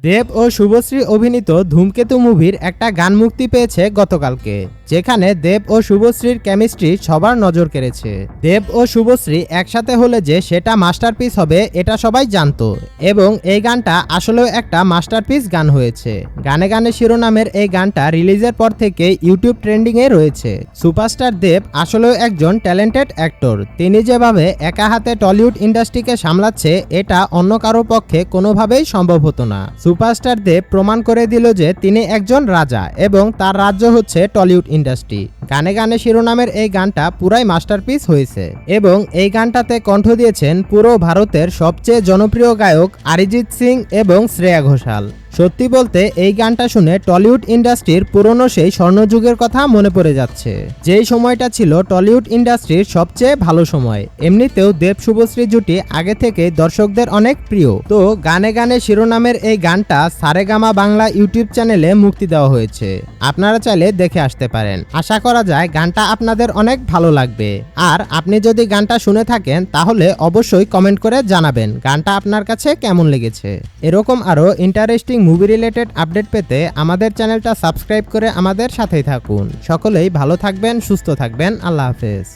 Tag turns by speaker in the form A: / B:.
A: দেব ও শুভশ্রী অভিনীত ধূমকেতু মুভির একটা গান মুক্তি পেয়েছে গতকালকে, যেখানে দেব ও শুভশ্রীর কেমিস্ট্রি সবার নজর কেড়েছে। দেব ও শুভশ্রী একসাথে হলে যে সেটা মাস্টারপিস হবে এটা সবাই জানতো, এবং এই গানটা আসলেও একটা মাস্টারপিস গান হয়েছে। গানে গানে শিরোনামের এই গানটা রিলিজের পর থেকে ইউটিউব ট্রেন্ডিং এ রয়েছে। সুপারস্টার দেব আসলেও একজন ট্যালেন্টেড অ্যাক্টর। তিনি যেভাবে একা হাতে টলিউড ইন্ডাস্ট্রিকে সামলাচ্ছে এটা অন্য কারো পক্ষে কোনোভাবেই সম্ভব হতো না। সুপারস্টার দেব প্রমাণ করে দিল যে তিনি একজন রাজা এবং তার রাজ্য হচ্ছে টলিউড ইন্ডাস্ট্রি। গানে গানে শিরোনামের এই গানটা পুরাই মাস্টারপিস হয়েছে, এবং এই গানটাতে কণ্ঠ দিয়েছেন পুরো ভারতের সবচেয়ে জনপ্রিয় গায়ক অরিজিৎ সিং এবং শ্রেয়া ঘোষাল। সত্যি বলতে এই গানটা শুনে টলিউড ইন্ডাস্ট্রির পুরনো সেই স্বর্ণযুগের কথা মনে পড়ে যাচ্ছে, যেই সময়টা ছিল টলিউড ইন্ডাস্ট্রির সবচেয়ে ভালো সময়। এমনিতেও দেব শুভশ্রী জুটি আগে থেকে দর্শকদের অনেক প্রিয়। তো গানে গানে শিরোনামের এই গানটা সারেগামা বাংলা ইউটিউব চ্যানেলে মুক্তি দেওয়া হয়েছে, আপনারা চাইলে দেখে আসতে পারেন। আশা করা যায় গানটা আপনাদের অনেক ভালো লাগবে। আর আপনি যদি গানটা শুনে থাকেন তাহলে অবশ্যই কমেন্ট করে জানাবেন গানটা আপনার কাছে কেমন লেগেছে। এরকম আরো ইন্টারেস্টিং মুভি রিলেটেড আপডেট পেতে আমাদের চ্যানেলটা সাবস্ক্রাইব করে আমাদের সাথেই থাকুন। সকলেই ভালো থাকবেন, সুস্থ থাকবেন। আল্লাহ হাফেজ।